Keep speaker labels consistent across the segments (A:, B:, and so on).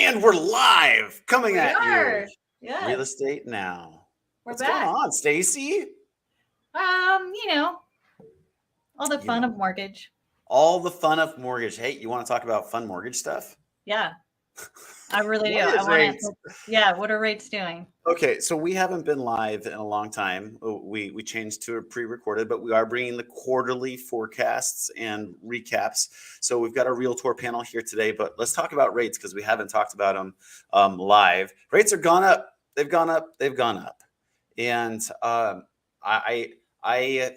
A: And we're live coming
B: We
A: at you.
B: are. Yes.
A: Real estate now.
B: We're
A: What's going
B: back.
A: on, Stacy?
B: You know, all the fun of mortgage.
A: All the fun of mortgage. Hey, you want to talk about fun mortgage stuff?
B: Yeah, I really do.
A: What
B: I
A: is
B: want
A: rates?
B: to. Yeah, what are rates doing?
A: Okay, so we haven't been live in a long time. We changed to a pre-recorded, but we are bringing the quarterly forecasts and recaps. So we've got a realtor panel here today, but let's talk about rates because we haven't talked about them live. Rates are gone up. They've gone up. They've gone up, and I I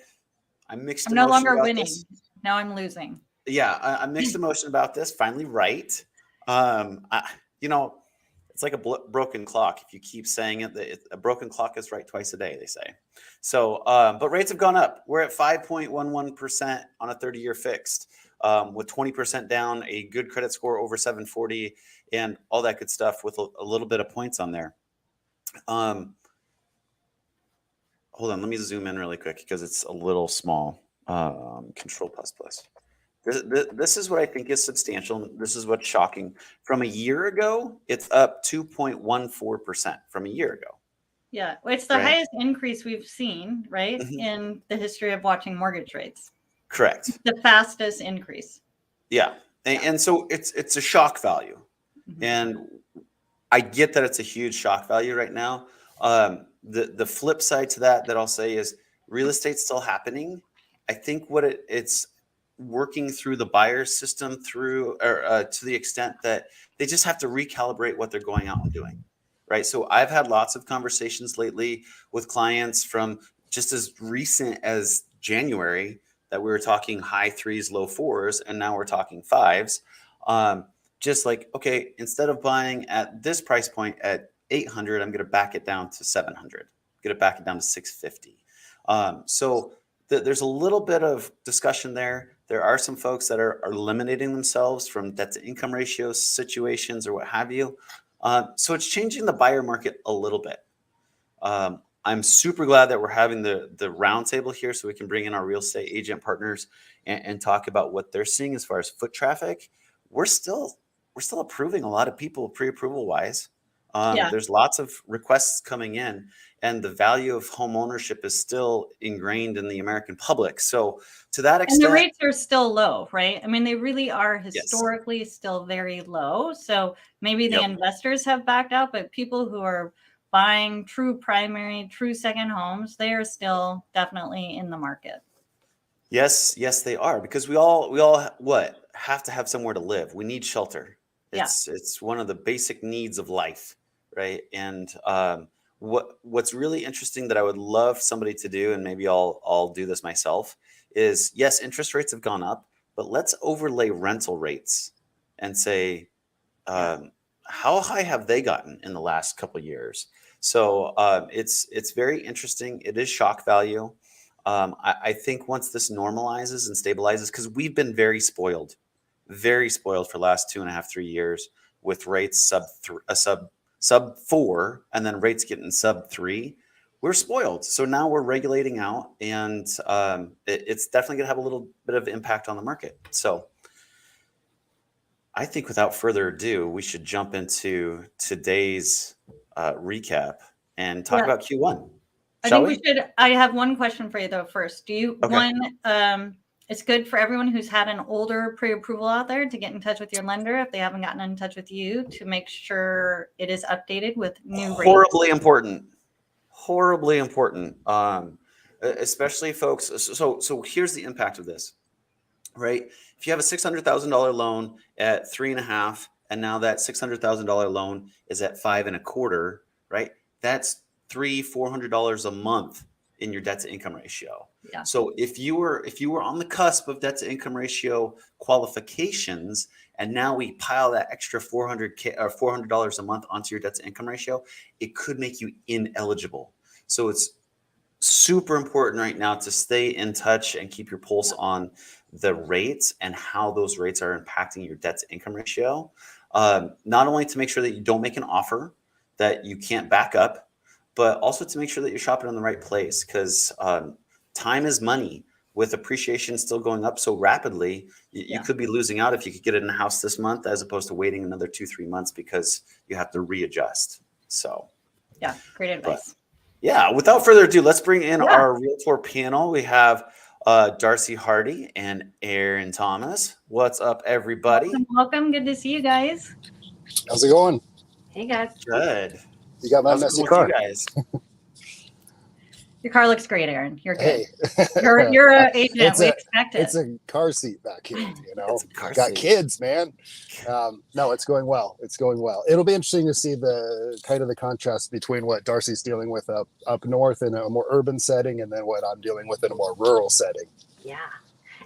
A: I'm mixed
B: I'm no
A: emotion
B: longer
A: about
B: winning.
A: this.
B: Now I'm losing.
A: Yeah, I'm mixed emotion about this. Finally, right. You know, it's like a broken clock. If you keep saying it, a broken clock is right twice a day, they say. So, but rates have gone up. We're at 5.11% on a 30-year fixed, with 20% down, a good credit score over 740, and all that good stuff with a little bit of points on there. Hold on, let me zoom in really quick because it's a little small. Control plus. This is what I think is substantial. This is what's shocking. From a year ago, it's up 2.14% from a year ago.
B: Yeah, it's the highest increase we've seen, right, in the history of watching mortgage rates.
A: Correct.
B: The fastest increase.
A: Yeah, and so it's a shock value, and I get that it's a huge shock value right now. The flip side to that I'll say is real estate's still happening. I think what it's working through the buyer system to the extent that they just have to recalibrate what they're going out and doing, right? So I've had lots of conversations lately with clients from just as recent as January that we were talking high threes, low fours, and now we're talking fives. Just like, okay, instead of buying at this price point at 800, I'm going to back it down to 700, going to back it down to 650. So there's a little bit of discussion there. There are some folks that are eliminating themselves from debt to income ratio situations or what have you. So it's changing the buyer market a little bit. I'm super glad that we're having the roundtable here so we can bring in our real estate agent partners and talk about what they're seeing as far as foot traffic. We're still approving a lot of people pre-approval wise. There's lots of requests coming in, and the value of home ownership is still ingrained in the American public. So to that extent,
B: and the rates are still low, right? I mean, they really are historically still very low. So maybe the investors have backed out, but people who are buying true primary, true second homes, they are still definitely in the market.
A: Yes, they are, because we all have to have somewhere to live. We need shelter. It's one of the basic needs of life, right? And what's really interesting that I would love somebody to do, and maybe I'll do this myself, is yes, interest rates have gone up, but let's overlay rental rates and say, how high have they gotten in the last couple of years? So it's very interesting. It is shock value. I think once this normalizes and stabilizes, because we've been very spoiled for the last 2.5, 3 years with rates sub 4, and then rates getting sub 3. We're spoiled. So now we're regulating out, and it's definitely going to have a little bit of impact on the market. So I think without further ado, we should jump into today's recap and talk about Q1.
B: I think we should. I have one question for you though. First, it's good for everyone who's had an older pre-approval out there to get in touch with your lender if they haven't gotten in touch with you to make sure it is updated with new rates.
A: Horribly important. Especially folks. So here's the impact of this, right? If you have a $600,000 loan at 3.5, and now that $600,000 loan is at 5.25, right? That's $400 a month in your debt to income ratio.
B: Yeah.
A: So if you were on the cusp of debt to income ratio qualifications, and now we pile that extra $400 a month onto your debt to income ratio, it could make you ineligible. So it's super important right now to stay in touch and keep your pulse on the rates and how those rates are impacting your debt to income ratio. Not only to make sure that you don't make an offer that you can't back up, but also to make sure that you're shopping in the right place, because time is money. with appreciation still going up so rapidly, you could be losing out if you could get it in a house this month as opposed to waiting another 2-3 months because you have to readjust. So
B: yeah, great advice.
A: Yeah, without further ado, let's bring in our realtor panel. We have Darcy Hardy and Aaron Thomas. What's up, everybody?
B: Welcome. Good to see you guys.
C: How's it going?
D: Hey, guys.
A: Good.
C: You got my
A: How's it
C: messy
A: going
C: car.
A: with you guys?
B: Your car looks great, Aaron. You're good.
C: Hey.
B: You're an agent. We expect it.
C: It's a car seat back here, you know.
A: Got
C: seat. Kids, man. No, it's going well. It's going well. It'll be interesting to see the kind of the contrast between what Darcy's dealing with up north in a more urban setting and then what I'm dealing with in a more rural setting.
D: Yeah.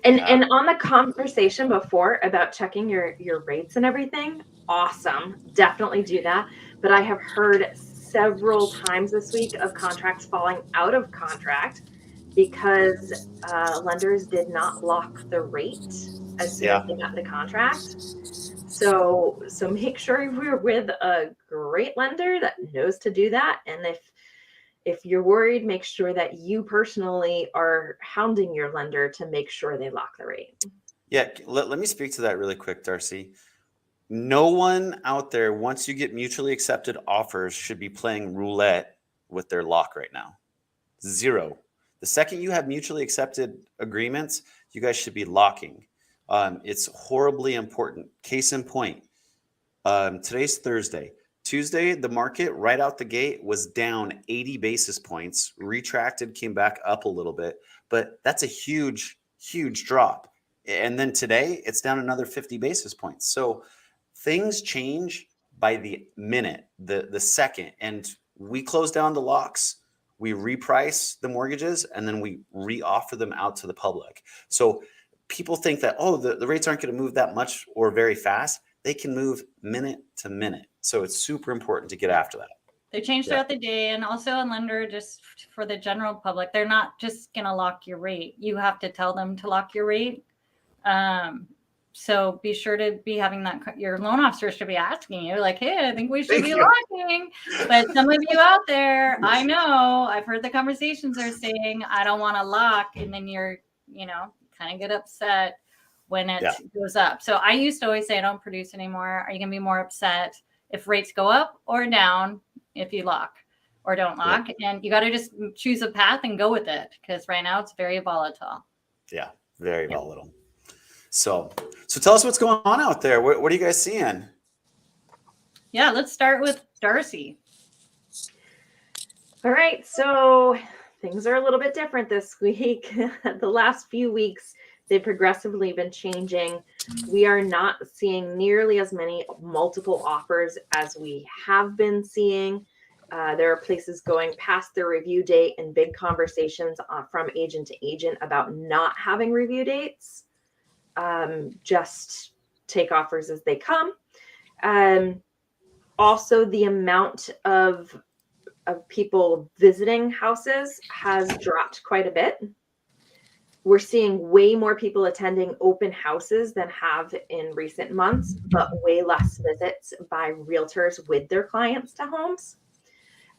D: And on the conversation before about checking your rates and everything, awesome. Definitely do that. But I have heard several times this week of contracts falling out of contract because lenders did not lock the rate as soon as they got the contract. So make sure you're with a great lender that knows to do that. And if you're worried, make sure that you personally are hounding your lender to make sure they lock the rate.
A: Yeah, let me speak to that really quick, Darcy. No one out there, once you get mutually accepted offers, should be playing roulette with their lock right now. Zero. The second you have mutually accepted agreements, you guys should be locking. It's horribly important. Case in point, today's Thursday. Tuesday, the market right out the gate was down 80 basis points, retracted, came back up a little bit, but that's a huge, huge drop. And then today, it's down another 50 basis points. So things change by the minute, the second, and we close down the locks, we reprice the mortgages, and then we re-offer them out to the public. So people think that, oh, the rates aren't going to move that much or very fast. They can move minute to minute. So it's super important to get after that.
B: They change throughout the day. And also a lender, just for the general public, they're not just going to lock your rate. You have to tell them to lock your rate. So be sure to be having that. Your loan officer should be asking you like, hey, I think we should be locking. But some of you out there, I know, I've heard the conversations are saying, I don't want to lock. And then you're, kind of get upset when it goes up. So I used to always say, I don't produce anymore. Are you going to be more upset if rates go up or down if you lock or don't lock? And you got to just choose a path and go with it because right now it's very volatile.
A: Yeah, very volatile. So tell us what's going on out there. What are you guys seeing?
B: Yeah, let's start with Darcy.
D: All right, so things are a little bit different this week. The last few weeks, they've progressively been changing. We are not seeing nearly as many multiple offers as we have been seeing. There are places going past their review date and big conversations from agent to agent about not having review dates. Just take offers as they come. Also, the amount of people visiting houses has dropped quite a bit. We're seeing way more people attending open houses than have in recent months, but way less visits by realtors with their clients to homes.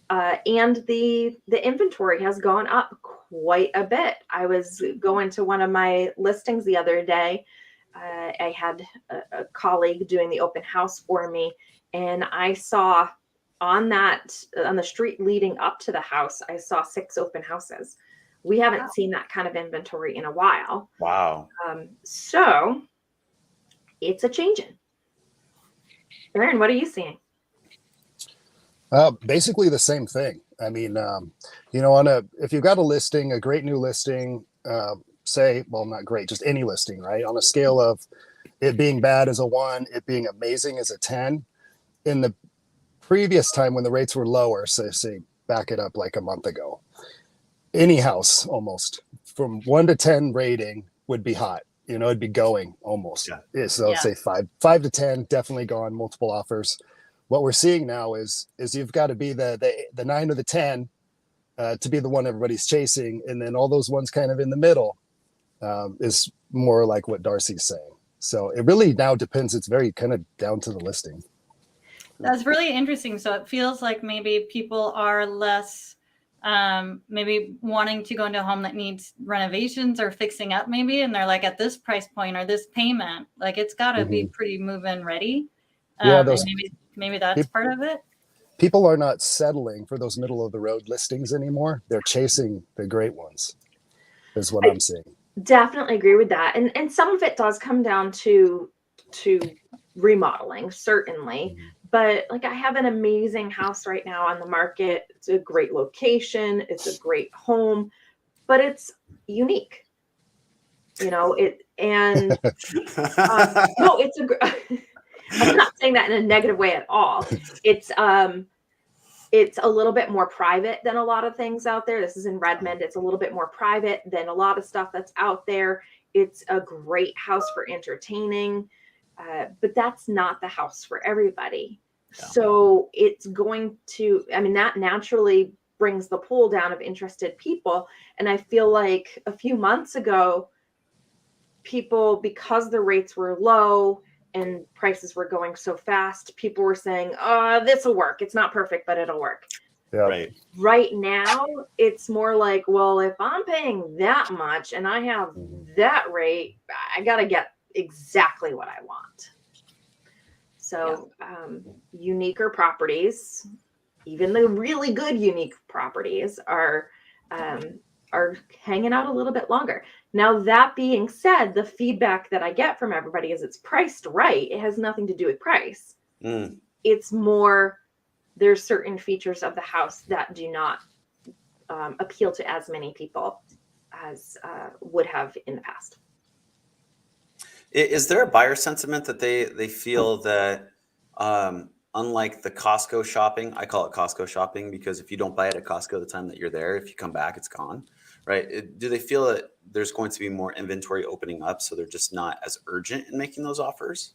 D: And the inventory has gone up quite a bit. I was going to one of my listings the other day. I had a colleague doing the open house for me, and I saw on the street leading up to the house, I saw 6 open houses. We haven't seen that kind of inventory in a while.
A: Wow.
D: So it's a changing. Aaron, what are you seeing?
C: Basically the same thing. I mean, if you've got a listing, a great new listing, not great, just any listing, right? On a scale of it being bad as a 1, it being amazing as a 10. In the previous time when the rates were lower, so say back it up like a month ago, any house almost from 1 to 10 rating would be hot. It'd be going almost. So say 5 to 10, definitely gone, multiple offers. What we're seeing now is you've got to be the 9 or the 10 to be the one everybody's chasing. And then all those ones kind of in the middle is more like what Darcy's saying. So it really now depends. It's very kind of down to the listing.
B: That's really interesting. So it feels like maybe people are less maybe wanting to go into a home that needs renovations or fixing up maybe, and they're like at this price point or this payment, like it's got to be pretty move-in ready.
C: Yeah,
B: And maybe that's part of it.
C: People are not settling for those middle of the road listings anymore. They're chasing the great ones, is what I'm seeing.
D: Definitely agree with that. And some of it does come down to remodeling, certainly. But like I have an amazing house right now on the market. It's a great location, it's a great home, but it's unique. You know, it and no, it's I'm not saying that in a negative way at all. It's a little bit more private than a lot of things out there. This is in Redmond. It's a little bit more private than a lot of stuff that's out there. It's a great house for entertaining, but that's not the house for everybody. Yeah. So it's going to, I mean, that naturally brings the pool down of interested people. And I feel like a few months ago, people, because the rates were low and prices were going so fast, people were saying, this will work. It's not perfect, but it'll work.
C: Yeah.
D: Right now, it's more like, well, if I'm paying that much and I have that rate, I got to get exactly what I want. So uniquer properties, even the really good unique properties are hanging out a little bit longer. Now, that being said, the feedback that I get from everybody is it's priced right. It has nothing to do with price. It's more, there's certain features of the house that do not appeal to as many people as would have in the past.
A: Is there a buyer sentiment that they feel that unlike the Costco shopping, I call it Costco shopping because if you don't buy it at Costco the time that you're there, if you come back, it's gone, right? Do they feel that there's going to be more inventory opening up, so they're just not as urgent in making those offers?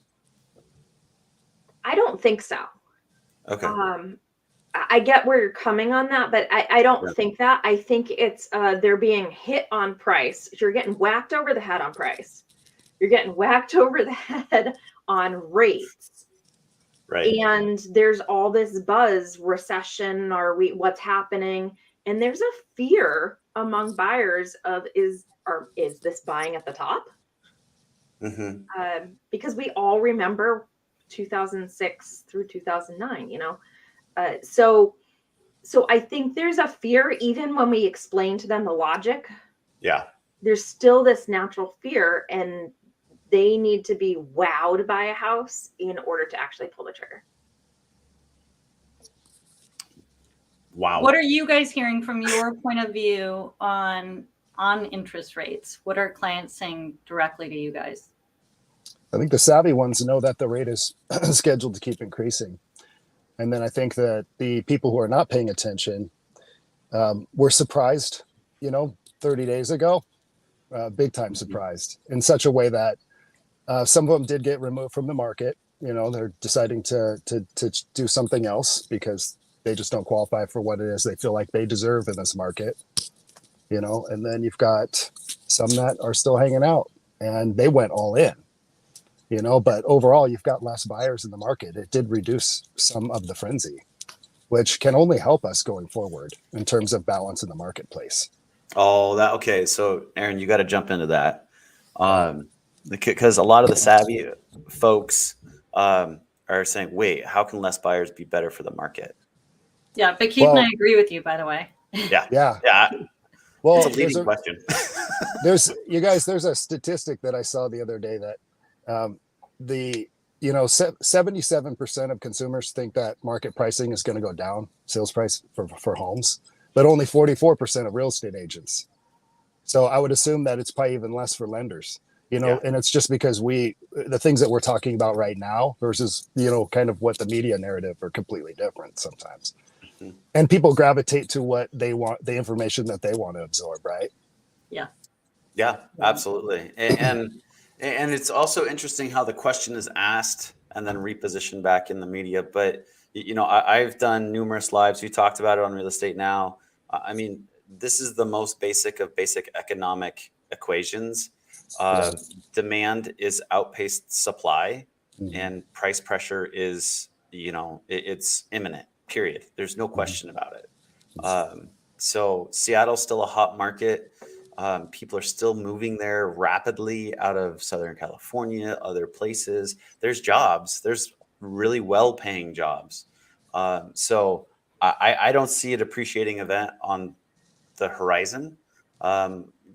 D: I don't think so.
A: Okay.
D: I get where you're coming on that, but I don't think that. I think it's they're being hit on price. You're getting whacked over the head on price. You're getting whacked over the head on rates.
A: Right.
D: And there's all this buzz, recession, what's happening? And there's a fear among buyers of is this buying at the top? Because we all remember 2006 through 2009, you know? So I think there's a fear, even when we explain to them the logic.
A: Yeah.
D: There's still this natural fear, and they need to be wowed by a house in order to actually pull the trigger.
A: Wow.
B: What are you guys hearing from your point of view on interest rates? What are clients saying directly to you guys?
C: I think the savvy ones know that the rate is scheduled to keep increasing. And then I think that the people who are not paying attention were surprised, 30 days ago, big time surprised in such a way that some of them did get removed from the market. They're deciding to do something else because they just don't qualify for what it is they feel like they deserve in this market. And then you've got some that are still hanging out and they went all in. But overall, you've got less buyers in the market. It did reduce some of the frenzy, which can only help us going forward in terms of balance in the marketplace.
A: Oh, okay. So, Aaron, you got to jump into that because a lot of the savvy folks are saying, "Wait, how can less buyers be better for the market?"
B: Yeah, but Keith and I agree with you, by the way.
A: Yeah. Well, it's a leading question.
C: There's a statistic that I saw the other day that 77% of consumers think that market pricing is going to go down, sales price for homes, but only 44% of real estate agents. So I would assume that it's probably even less for lenders, and it's just because the things that we're talking about right now versus, kind of what the media narrative are completely different sometimes. Mm-hmm. And people gravitate to what they want, the information that they want to absorb. Right.
B: Yeah.
A: Yeah, absolutely. And it's also interesting how the question is asked and then repositioned back in the media. But, I've done numerous lives. We talked about it on Real Estate Now. I mean, this is the most basic of basic economic equations. Demand is outpaced supply, and price pressure is, it's imminent, period. There's no question about it. So Seattle's still a hot market. People are still moving there rapidly out of Southern California, other places. There's jobs. There's really well-paying jobs. So I don't see a depreciating event on the horizon.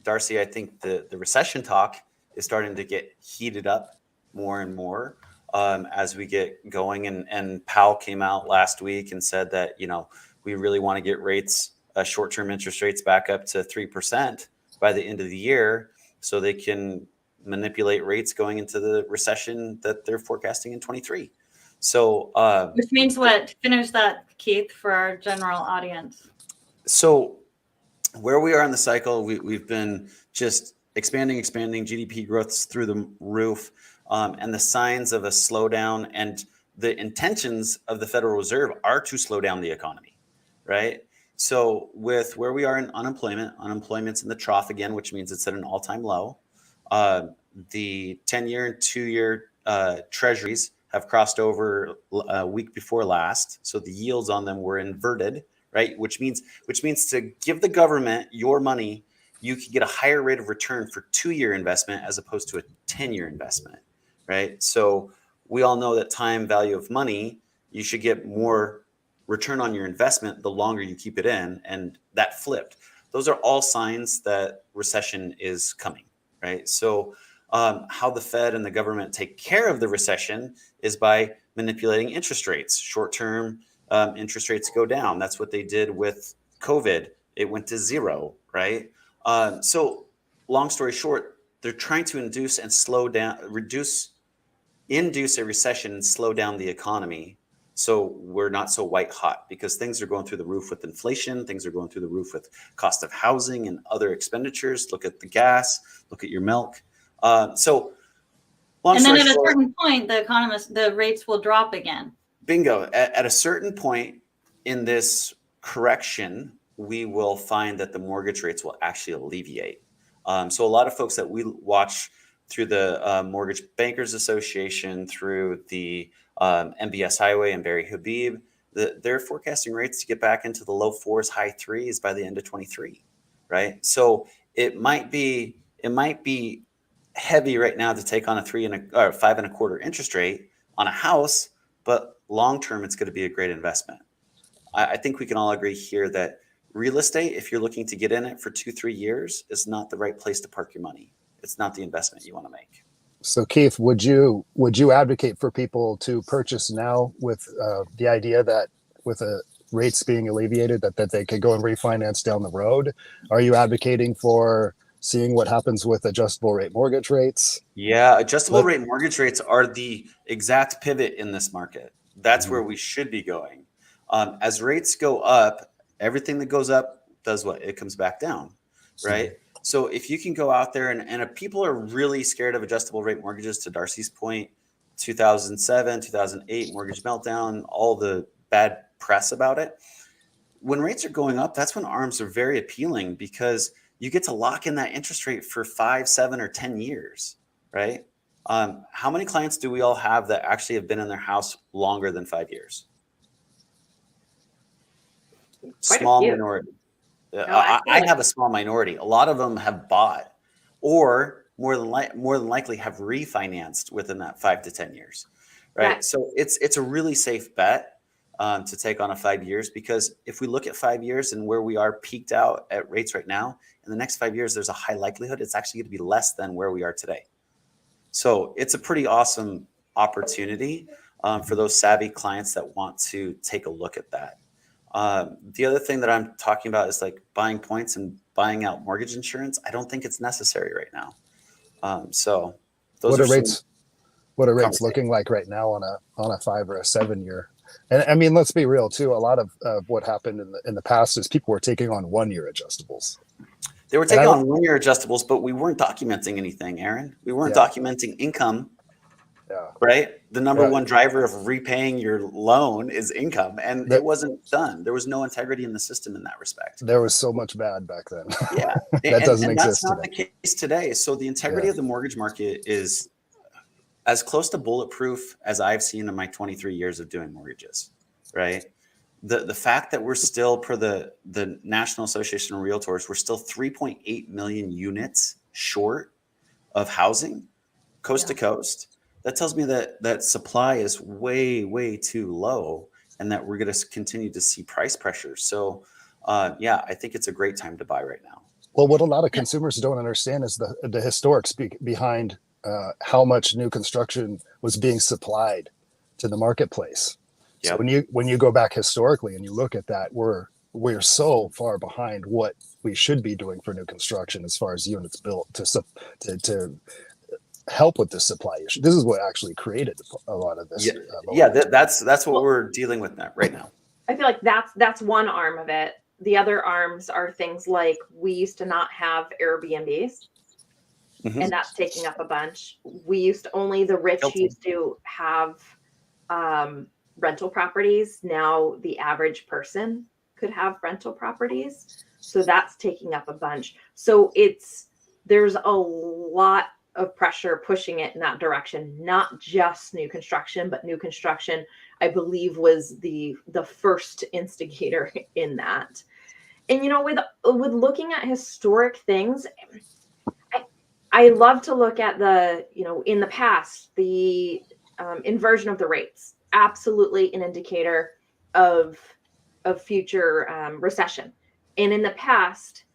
A: Darcy, I think the recession talk is starting to get heated up more and more as we get going. And Powell came out last week and said that, we really want to get rates, short-term interest rates back up to 3% by the end of the year so they can manipulate rates going into the recession that they're forecasting in 23. So,
B: which means what? Finish that, Keith, for our general audience.
A: So where we are in the cycle, we've been just expanding GDP growth's through the roof, and the signs of a slowdown and the intentions of the Federal Reserve are to slow down the economy, right? So with where we are in unemployment's in the trough again, which means it's at an all-time low. The 10-year and 2-year treasuries have crossed over a week before last, so the yields on them were inverted, right? Which means to give the government your money, you could get a higher rate of return for 2-year investment as opposed to a 10-year investment, right? So we all know that time value of money, you should get more return on your investment the longer you keep it in, and that flipped. Those are all signs that recession is coming, right? So how the Fed and the government take care of the recession is by manipulating interest rates. Short-term interest rates go down. That's what they did with COVID. It went to 0, right? So long story short, they're trying to induce a recession and slow down the economy so we're not so white hot, because things are going through the roof with inflation. Things are going through the roof with cost of housing and other expenditures. Look at the gas, look at your milk. So long
B: and then
A: story
B: at
A: short,
B: a certain point, the rates will drop again.
A: Bingo. At a certain point in this correction, we will find that the mortgage rates will actually alleviate. So a lot of folks that we watch through the Mortgage Bankers Association, through the MBS Highway and Barry Habib, they're forecasting rates to get back into the low 4s, high 3s by the end of 23, right? So it might be heavy right now to take on a 5.25% interest rate on a house, but long-term, it's going to be a great investment. I think we can all agree here that real estate, if you're looking to get in it for 2-3 years, is not the right place to park your money. It's not the investment you want to make.
C: So Keith, would you advocate for people to purchase now with the idea that with rates being alleviated, that they could go and refinance down the road? Are you advocating for seeing what happens with adjustable rate mortgage rates?
A: Yeah, adjustable rate mortgage rates are the exact pivot in this market. That's where we should be going. As rates go up, everything that goes up does what? It comes back down, right? So if you can go out there and if people are really scared of adjustable rate mortgages, to Darcy's point, 2007, 2008 mortgage meltdown, all the bad press about it. When rates are going up, that's when ARMs are very appealing, because you get to lock in that interest rate for 5, 7, or 10 years, right? How many clients do we all have that actually have been in their house longer than 5 years?
D: Quite a
A: Small
D: few.
A: minority.
D: No,
A: I have a small minority. A lot of them have bought, or more than likely have refinanced within that 5 to 10 years, right?
D: Yeah.
A: So it's a really safe bet to take on a 5 years, because if we look at 5 years and where we are peaked out at rates right now, in the next 5 years, there's a high likelihood it's actually going to be less than where we are today. So it's a pretty awesome opportunity for those savvy clients that want to take a look at that. The other thing that I'm talking about is like buying points and buying out mortgage insurance. I don't think it's necessary right now. So those
C: what are rates looking like right now on a 5 or a 7 year? And I mean, let's be real too. A lot of what happened in the past is people were taking on 1-year adjustables.
A: They were taking on 1-year adjustables, but we weren't documenting anything, Aaron. We weren't documenting income.
C: Yeah.
A: Right. The number one driver of repaying your loan is income, and it wasn't done. There was no integrity in the system in that respect.
C: There was so much bad back then.
A: Yeah.
C: That doesn't exist
A: that's not
C: today.
A: the case today. So the integrity of the mortgage market is as close to bulletproof as I've seen in my 23 years of doing mortgages. Right. the fact that we're still, per the National Association of Realtors, we're still 3.8 million units short of housing coast to coast. That tells me that supply is way too low, and that we're going to continue to see price pressures. So, yeah, I think it's a great time to buy right now.
C: Well, what a lot of consumers don't understand is the historic behind how much new construction was being supplied to the marketplace. So
A: Yep.
C: when you go back historically and you look at that, we're so far behind what we should be doing for new construction as far as units built to help with the supply issue. This is what actually created a lot of this.
A: Yeah, that's what we're dealing with right now.
D: I feel like that's one arm of it. The other arms are things like we used to not have Airbnbs, and that's taking up a bunch. We used to, only the rich used to have rental properties. Now the average person could have rental properties. So that's taking up a bunch. So there's a lot of pressure pushing it in that direction, not just new construction, but new construction, I believe, was the first instigator in that. And, you know, with looking at historic things, I love to look at in the past, the inversion of the rates, absolutely an indicator of future recession. And in the past,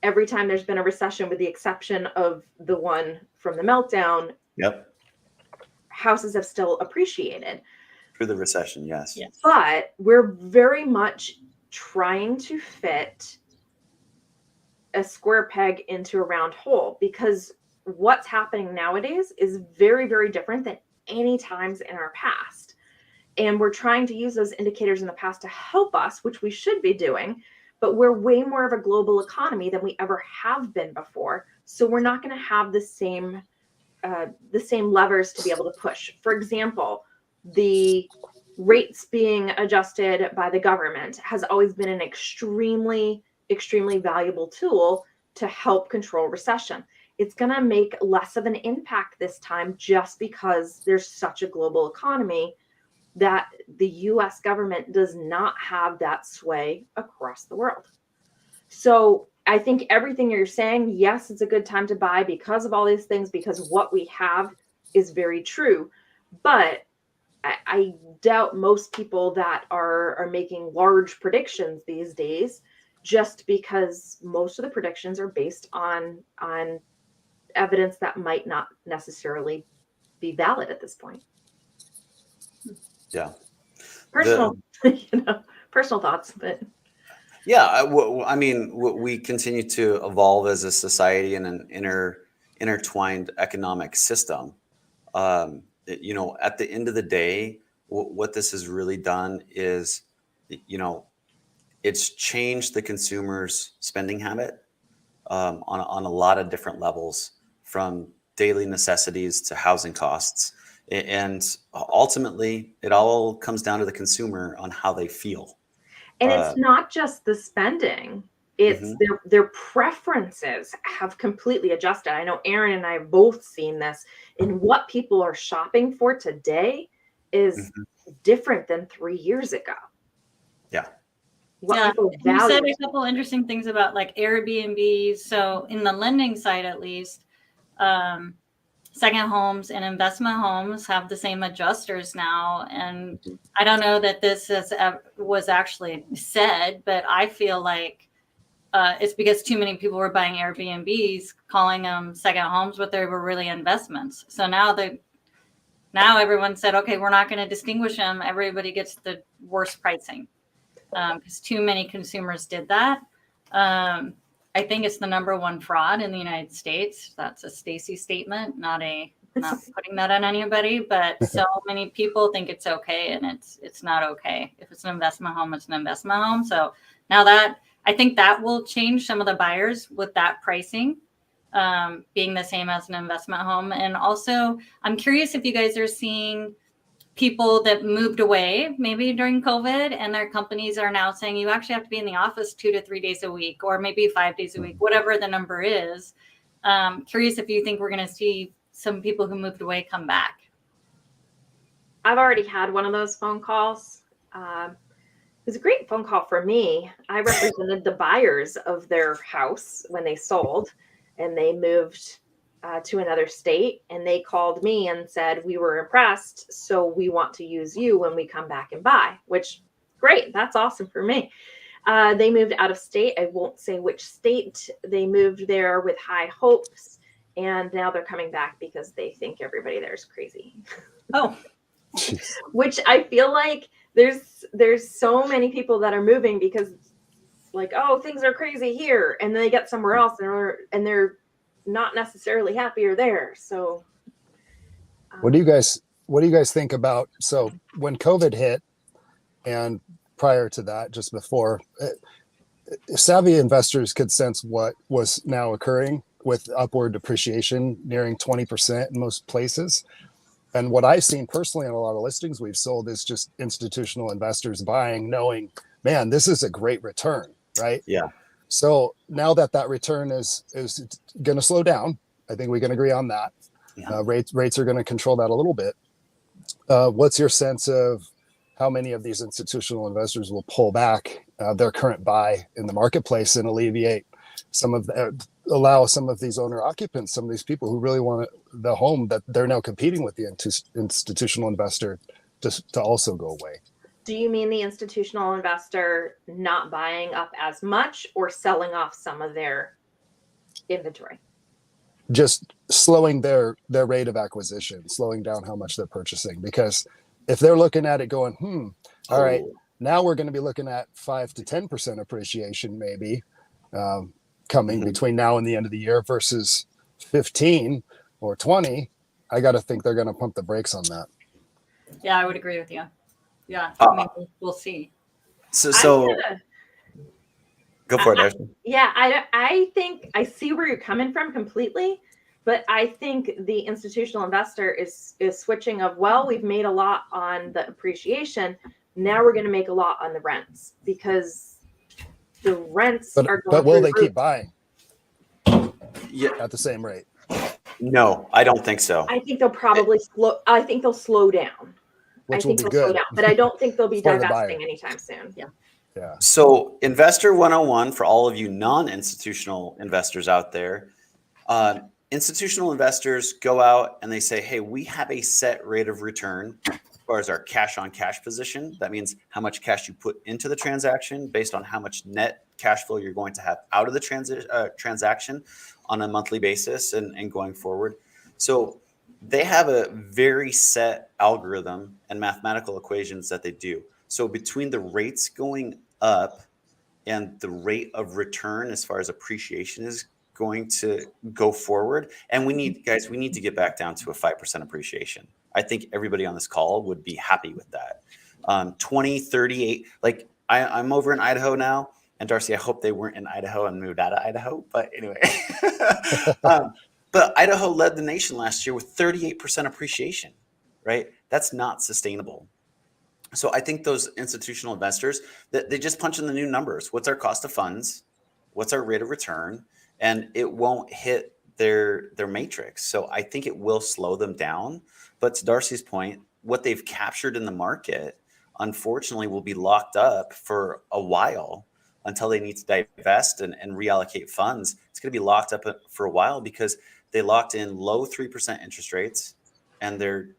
D: every time there's been a recession, with the exception of the one from the meltdown, houses have still appreciated.
A: Through the recession, yes.
D: But we're very much trying to fit a square peg into a round hole, because what's happening nowadays is very, very different than any times in our past. And we're trying to use those indicators in the past to help us, which we should be doing, but we're way more of a global economy than we ever have been before. So we're not going to have the same levers to be able to push. For example, the rates being adjusted by the government has always been an extremely valuable tool to help control recession. It's going to make less of an impact this time just because there's such a global economy that the US government does not have that sway across the world. So I think everything you're saying, yes, it's a good time to buy because of all these things, because what we have is very true. But I doubt most people that are making large predictions these days, just because most of the predictions are based on evidence that might not necessarily be valid at this point.
A: Yeah.
D: Personal, personal thoughts, but
A: yeah, I mean, we continue to evolve as a society in an intertwined economic system. You know, at the end of the day, what this has really done is, you know, it's changed the consumer's spending habit on a lot of different levels, from daily necessities to housing costs. And ultimately, it all comes down to the consumer on how they feel.
D: And it's not just the spending, it's their preferences have completely adjusted. I know Aaron and I have both seen this, and what people are shopping for today is different than 3 years ago.
A: Yeah.
B: You said a couple interesting things about like Airbnb. So in the lending side, at least, second homes and investment homes have the same adjusters now. And I don't know that this was actually said, but I feel like it's because too many people were buying Airbnbs, calling them second homes, but they were really investments. So now everyone said, okay, we're not going to distinguish them. Everybody gets the worst pricing because too many consumers did that. I think it's the #1 fraud in the United States. That's a Stacy statement, not putting that on anybody, but so many people think it's okay, and it's not okay. If it's an investment home, it's an investment home. So now that I think that will change some of the buyers with that pricing being the same as an investment home. And also, I'm curious if you guys are seeing people that moved away maybe during COVID, and their companies are now saying you actually have to be in the office 2 to 3 days a week, or maybe 5 days a week, whatever the number is. Curious if you think we're going to see some people who moved away come back.
D: I've already had one of those phone calls. was a great phone call for me. I represented the buyers of their house when they sold, and they moved to another state, and they called me and said, we were impressed, so we want to use you when we come back and buy, which great. That's awesome for me. They moved out of state. I won't say which state. They moved there with high hopes, and now they're coming back because they think everybody there is crazy.
B: Oh,
C: Jeez.
D: Which I feel like there's so many people that are moving because like, oh, things are crazy here, and then they get somewhere else and they're not necessarily happier there. So
C: What do you guys think about, so when COVID hit and prior to that, just before, savvy investors could sense what was now occurring with upward depreciation nearing 20% in most places. And what I've seen personally on a lot of listings we've sold is just institutional investors buying, knowing, man, this is a great return, right?
A: Yeah.
C: So now that return is going to slow down, I think we can agree on that.
A: Yeah.
C: Rates are going to control that a little bit. What's your sense of how many of these institutional investors will pull back their current buy in the marketplace and alleviate allow some of these owner occupants, some of these people who really want the home that they're now competing with the institutional investor to also go away?
D: do you mean the institutional investor not buying up as much or selling off some of their inventory?
C: Just slowing their rate of acquisition, slowing down how much they're purchasing. Because if they're looking at it going, all right, now we're going to be looking at 5 to 10% appreciation maybe coming between now and the end of the year versus 15 or 20, I got to think they're going to pump the brakes on that.
B: yeah, I would agree with you. Yeah, I mean, we'll see.
A: So go for it, Darcy.
D: Yeah, I think I see where you're coming from completely, but I think the institutional investor is switching of, well, we've made a lot on the appreciation. Now we're going to make a lot on the rents because the rents are going.
C: But will they keep buying?
A: Yeah.
C: At the same rate?
A: No, I don't think so.
D: I think they'll probably I think they'll slow down.
C: Which will be good.
D: But I don't think they'll be
C: For the
D: divesting
C: buyer.
D: anytime soon. Yeah.
C: Yeah.
A: So Investor 101 for all of you non-institutional investors out there. Institutional investors go out and they say, hey, we have a set rate of return as far as our cash on cash position. That means how much cash you put into the transaction based on how much net cash flow you're going to have out of the transaction on a monthly basis and going forward. So they have a very set algorithm and mathematical equations that they do. So between the rates going up and the rate of return as far as appreciation is going to go forward, and we need to get back down to a 5% appreciation. I think everybody on this call would be happy with that. 20, 38, like I'm over in Idaho now, and Darcy, I hope they weren't in Idaho and moved out of Idaho, but anyway. But Idaho led the nation last year with 38% appreciation, right? That's not sustainable. So I think those institutional investors, they just punch in the new numbers. What's our cost of funds? What's our rate of return? And it won't hit their matrix. So I think it will slow them down. But to Darcy's point, what they've captured in the market, unfortunately, will be locked up for a while until they need to divest and reallocate funds. It's going to be locked up for a while because they locked in low 3% interest rates and their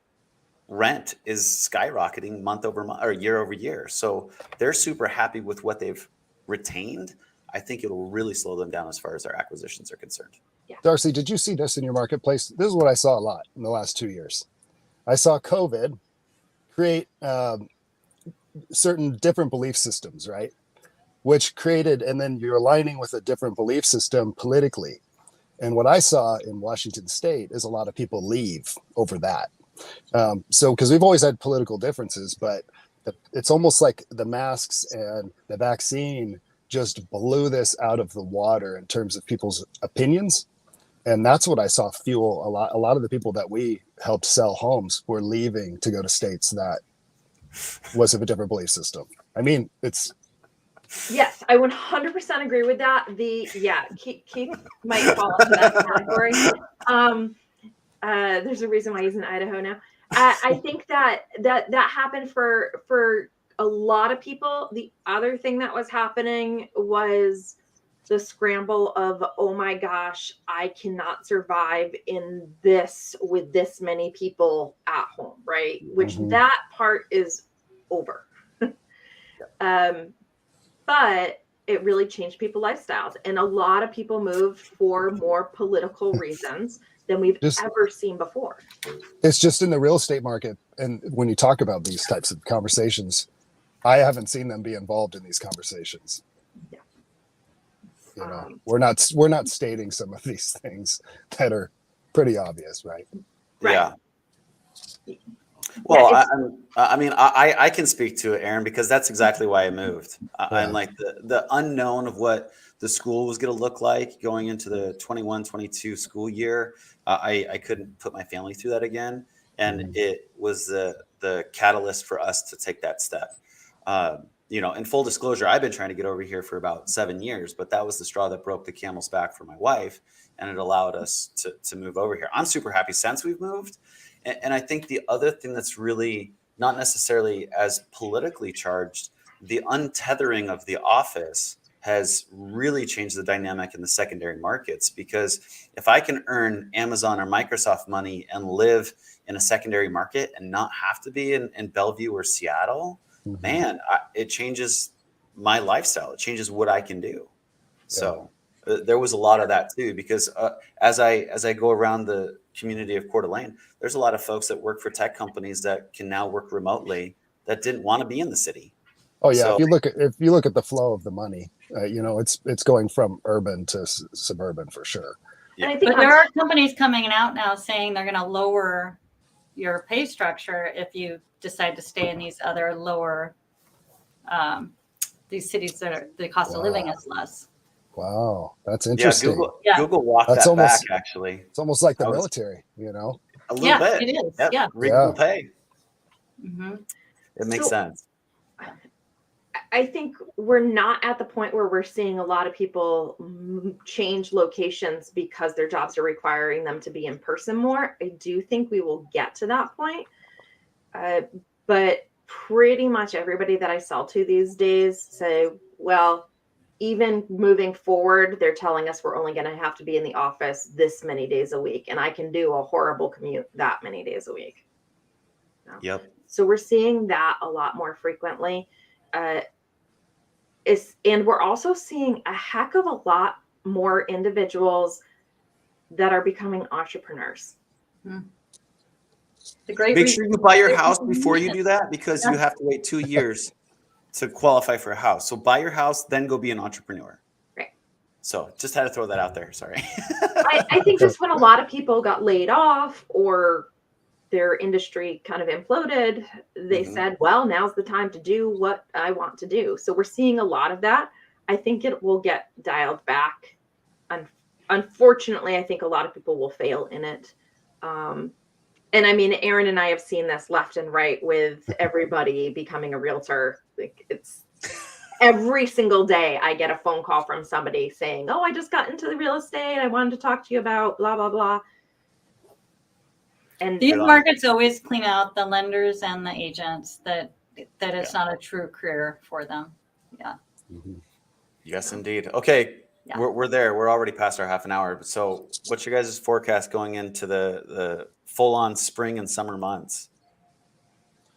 A: rent is skyrocketing month over month or year over year. So they're super happy with what they've retained. I think it'll really slow them down as far as their acquisitions are concerned.
D: Yeah.
C: Darcy, did you see this in your marketplace? This is what I saw a lot in the last 2 years. I saw COVID create certain different belief systems, right? Which created, and then you're aligning with a different belief system politically. And what I saw in Washington State is a lot of people leave over that. So, because we've always had political differences, but it's almost like the masks and the vaccine just blew this out of the water in terms of people's opinions. And that's what I saw fuel a lot. A lot of the people that we helped sell homes were leaving to go to states that was of a different belief system. I mean, it's.
D: Yes, I 100% agree with that. Keith might fall into that category. There's a reason why he's in Idaho now. I think that happened for a lot of people, the other thing that was happening was the scramble of, oh my gosh, I cannot survive in this with this many people at home, right? Which that part is over. But it really changed people's lifestyles. And a lot of people moved for more political reasons than we've ever seen before.
C: It's just in the real estate market. And when you talk about these types of conversations, I haven't seen them be involved in these conversations.
D: Yeah.
C: You know, we're not stating some of these things that are pretty obvious, right?
A: Yeah. Well, I mean, I can speak to it, Aaron, because that's exactly why I moved. I'm like the unknown of what the school was going to look like going into the 21-22 school year. I couldn't put my family through that again. And it was the catalyst for us to take that step. You know, in full disclosure, I've been trying to get over here for about 7 years, but that was the straw that broke the camel's back for my wife. And it allowed us to move over here. I'm super happy since we've moved. And I think the other thing that's really not necessarily as politically charged, the untethering of the office has really changed the dynamic in the secondary markets. Because if I can earn Amazon or Microsoft money and live in a secondary market and not have to be in Bellevue or Seattle, man, it changes my lifestyle. It changes what I can do. So there was a lot of that too, because as I go around the community of Coeur d'Alene, there's a lot of folks that work for tech companies that can now work remotely that didn't want to be in the city.
C: Oh yeah, so, if you look at the flow of the money, you know, it's going from urban to suburban for sure.
B: Yeah. And I think there are companies coming out now saying they're going to lower your pay structure if you decide to stay in these other lower these cities that are, the cost of living is less.
C: Wow, that's interesting.
A: Google walked that back, actually.
C: It's almost like the military, you know?
A: A little bit.
B: It is.
A: Yep.
B: Yeah.
A: Equal pay. It makes sense.
D: I think we're not at the point where we're seeing a lot of people change locations because their jobs are requiring them to be in person more. I do think we will get to that point. But pretty much everybody that I sell to these days say, well, even moving forward, they're telling us we're only going to have to be in the office this many days a week. And I can do a horrible commute that many days a week.
A: Yep.
D: So we're seeing that a lot more frequently. And we're also seeing a heck of a lot more individuals that are becoming entrepreneurs.
A: Make sure you buy your house before you do that, because you have to wait 2 years to qualify for a house. So buy your house, then go be an entrepreneur.
D: Right.
A: So just had to throw that out there. Sorry.
D: I think just when a lot of people got laid off or their industry kind of imploded, they said, well, now's the time to do what I want to do. So we're seeing a lot of that. I think it will get dialed back. Unfortunately, I think a lot of people will fail in it. And I mean, Aaron and I have seen this left and right with everybody becoming a realtor. Like, it's every single day I get a phone call from somebody saying, oh, I just got into the real estate. I wanted to talk to you about blah, blah, blah. And
B: these markets always clean out the lenders and the agents that it's not a true career for them. Yeah.
A: Yes, indeed. Okay. Yeah. We're there. We're already past our half an hour. So what's your guys' forecast going into the full-on spring and summer months?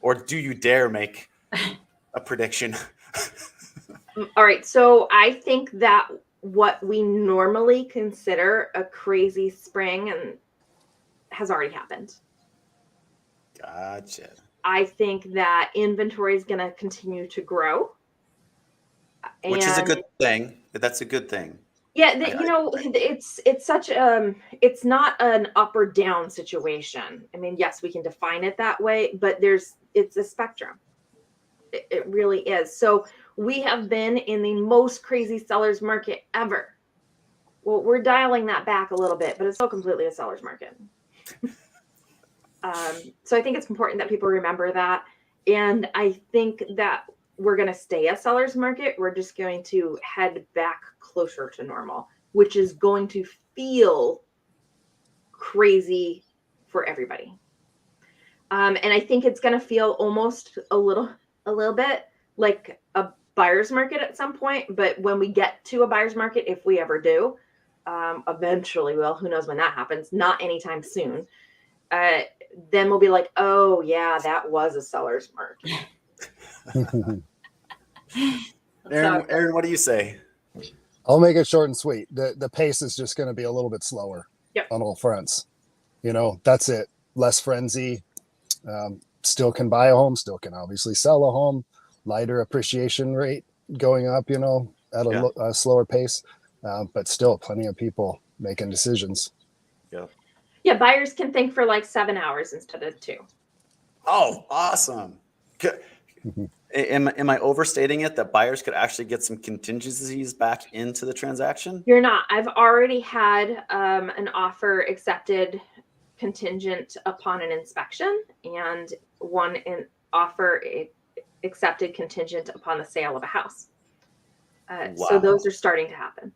A: Or do you dare make a prediction?
D: All right. So I think that what we normally consider a crazy spring has already happened.
A: Gotcha.
D: I think that inventory is going to continue to grow.
A: Which is a good thing. That's a good thing.
D: Yeah, it's such it's not an up or down situation. I mean, yes, we can define it that way, but it's a spectrum. It really is. So we have been in the most crazy seller's market ever. Well, we're dialing that back a little bit, but it's still completely a seller's market. So I think it's important that people remember that. And I think that we're going to stay a seller's market. We're just going to head back closer to normal, which is going to feel crazy for everybody. And I think it's going to feel almost a little bit like a buyer's market at some point. But when we get to a buyer's market, if we ever do, eventually, well, who knows when that happens? Not anytime soon. Then we'll be like, oh yeah, that was a seller's market.
A: Aaron, what do you say?
C: I'll make it short and sweet. The pace is just going to be a little bit slower on all fronts. You know, that's it. Less frenzy. Still can buy a home, still can obviously sell a home. Lighter appreciation rate going up, you know, at a slower pace. But still plenty of people making decisions.
D: Yeah, buyers can think for like 7 hours instead of 2.
A: Oh, awesome. Am I overstating it that buyers could actually get some contingencies back into the transaction?
D: You're not. I've already had an offer accepted contingent upon an inspection, and one offer accepted contingent upon the sale of a house. So those are starting to happen.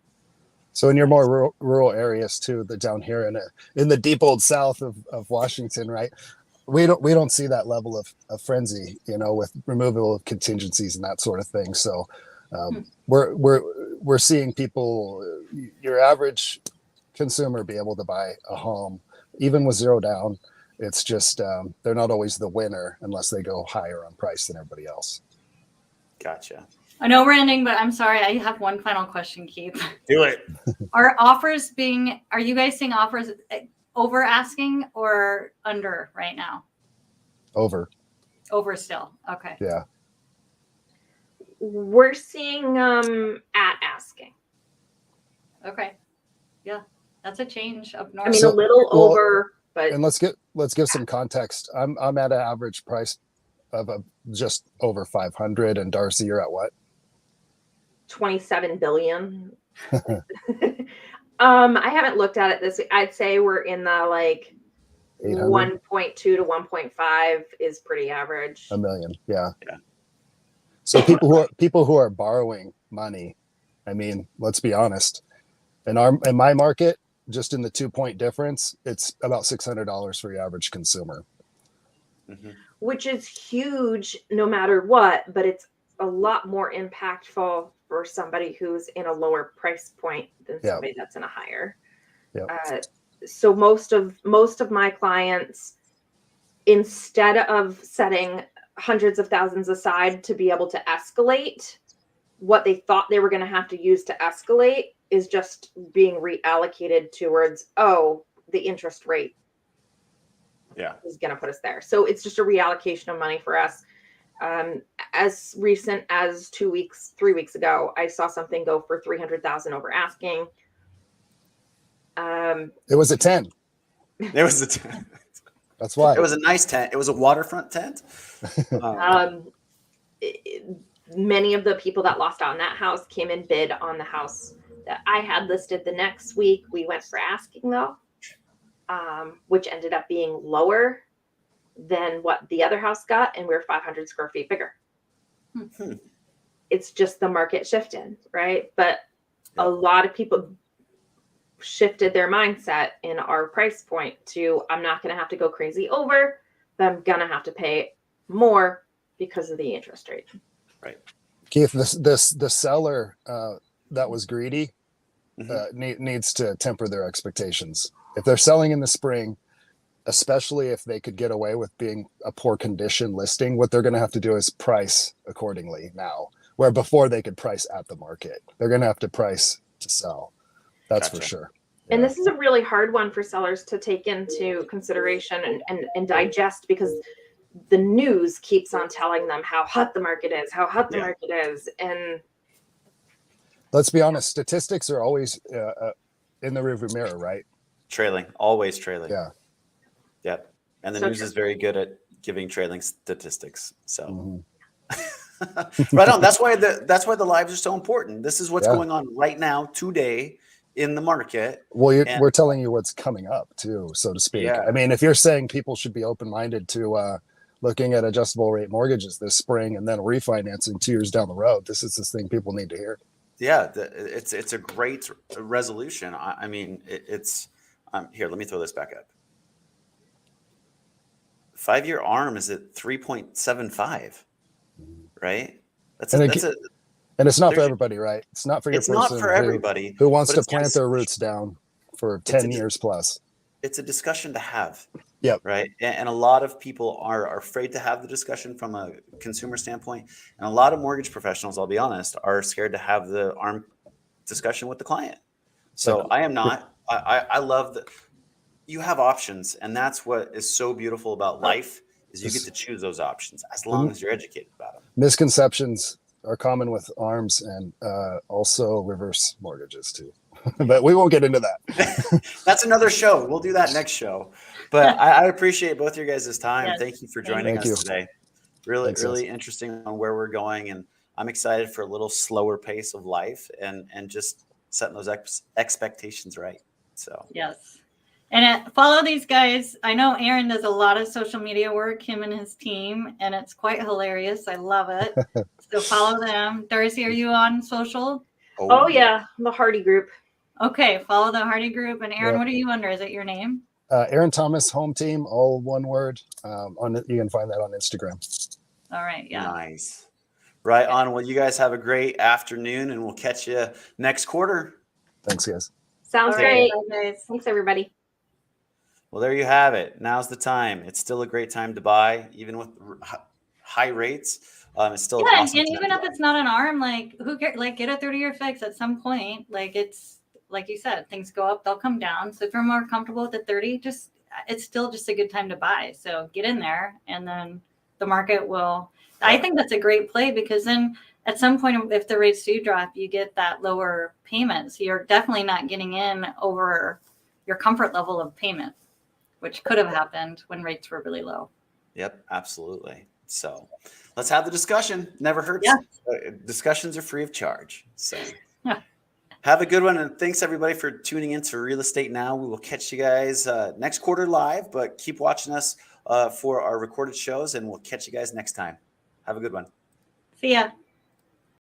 C: So in your more rural areas too, down here in the deep old south of Washington, right? We don't see that level of frenzy, you know, with removal of contingencies and that sort of thing. So we're seeing people, your average consumer, be able to buy a home even with 0 down. It's just they're not always the winner unless they go higher on price than everybody else.
A: Gotcha.
B: I know we're ending, but I'm sorry. I have one final question, Keith.
A: Do it.
B: Are you guys seeing offers over asking or under right now?
C: Over
B: Still. Okay.
C: Yeah.
D: We're seeing at asking.
B: Okay. Yeah. That's a change up north.
D: I mean, a little over, but.
C: And let's give some context. I'm at an average price of just over 500, and Darcy, you're at what?
D: 27 billion. I haven't looked at it this week. I'd say we're in the like 1.2 to 1.5 is pretty average.
C: $1 million. Yeah. So people who are borrowing money, I mean, let's be honest. In my market, just in the 2-point difference, it's about $600 for your average consumer.
A: Mm-hmm.
D: Which is huge no matter what, but it's a lot more impactful for somebody who's in a lower price point than somebody that's in a higher. So most of my clients, instead of setting hundreds of thousands aside to be able to escalate, what they thought they were going to have to use to escalate is just being reallocated towards, the interest rate is going to put us there. So it's just a reallocation of money for us. As recent as 3 weeks ago, I saw something go for 300,000 over asking.
C: It was a 10.
A: It was a 10.
C: That's why.
A: It was a nice tent. It was a waterfront tent.
D: Many of the people that lost out on that house came and bid on the house that I had listed the next week. We went for asking though, which ended up being lower than what the other house got, and we're 500 square feet bigger. It's just the market shifted, right? But a lot of people shifted their mindset in our price point to, I'm not going to have to go crazy over, but I'm going to have to pay more because of the interest rate.
A: Right.
C: Keith, the seller that was greedy needs to temper their expectations. If they're selling in the spring, especially if they could get away with being a poor condition listing, what they're going to have to do is price accordingly now, where before they could price at the market. They're going to have to price to sell. That's for sure.
D: And this is a really hard one for sellers to take into consideration and digest, because the news keeps on telling them how hot the market is, And
C: let's be honest, statistics are always in the rearview mirror, right?
A: Always trailing.
C: Yeah.
A: Yep. And the news is very good at giving trailing statistics. So right on. That's why the lives are so important. This is what's going on right now, today, in the market.
C: Well, we're telling you what's coming up too, so to speak.
A: Yeah.
C: I mean, if you're saying people should be open-minded to looking at adjustable rate mortgages this spring and then refinancing 2 years down the road, this is this thing people need to hear.
A: Yeah, it's a great resolution. I mean, it's here. Let me throw this back up. 5-year ARM is at 3.75, right? That's a
C: And it's not for
A: there's
C: everybody, right? It's not for your
A: it's not
C: person
A: for everybody,
C: who wants
A: but
C: to
A: it's
C: plant their roots down for
A: it's
C: 10
A: a
C: years plus.
A: it's a discussion to have.
C: Yep.
A: Right. And a lot of people are afraid to have the discussion from a consumer standpoint. And a lot of mortgage professionals, I'll be honest, are scared to have the arm discussion with the client. So I am not. I love that you have options. And that's what is so beautiful about life is you get to choose those options as long as you're educated about them.
C: Misconceptions are common with ARMs and also reverse mortgages too. But we won't get into that.
A: That's another show. We'll do that next show. But I appreciate both your guys' time.
B: Yes.
A: Thank you for joining
C: Thank
A: us
C: you.
A: today. Really,
C: Thanks,
A: really
C: guys.
A: interesting on where we're going. And I'm excited for a little slower pace of life and just setting those expectations right. So,
B: Yes. And follow these guys. I know Aaron does a lot of social media work, him and his team, and it's quite hilarious. I love it. So follow them. Darcy, are you on social?
D: Oh yeah, the Hardy Group.
B: Okay, follow the Hardy Group. And Aaron,
C: Yep.
B: what are you under? Is it your name?
C: Aaron Thomas Home Team, all one word. You can find that on Instagram.
B: All right. Yeah.
A: Nice. Right on. Well, you guys have a great afternoon and we'll catch you next quarter.
C: Thanks, guys.
D: Sounds
B: All right,
D: great.
B: bye, guys.
D: Thanks, everybody.
A: Well, there you have it. Now's the time. It's still a great time to buy, even with high rates. It's still an
B: Yeah,
A: awesome
B: and
A: time
B: even
A: to
B: if
A: buy.
B: it's not an arm, like who cares? Like get a 30-year fix at some point. Like it's like you said, things go up, they'll come down. So if you're more comfortable with the 30, it's still just a good time to buy. So get in there, and then the market will. I think that's a great play because then at some point, if the rates do drop, you get that lower payment. So you're definitely not getting in over your comfort level of payment, which could have happened when rates were really low.
A: Yep, absolutely. So let's have the discussion. Never hurts.
B: Yeah.
A: Discussions are free of charge. So
B: Yeah.
A: have a good one. And thanks everybody for tuning in to Real Estate Now. We will catch you guys next quarter live, but keep watching us for our recorded shows and we'll catch you guys next time. Have a good one.
B: See ya.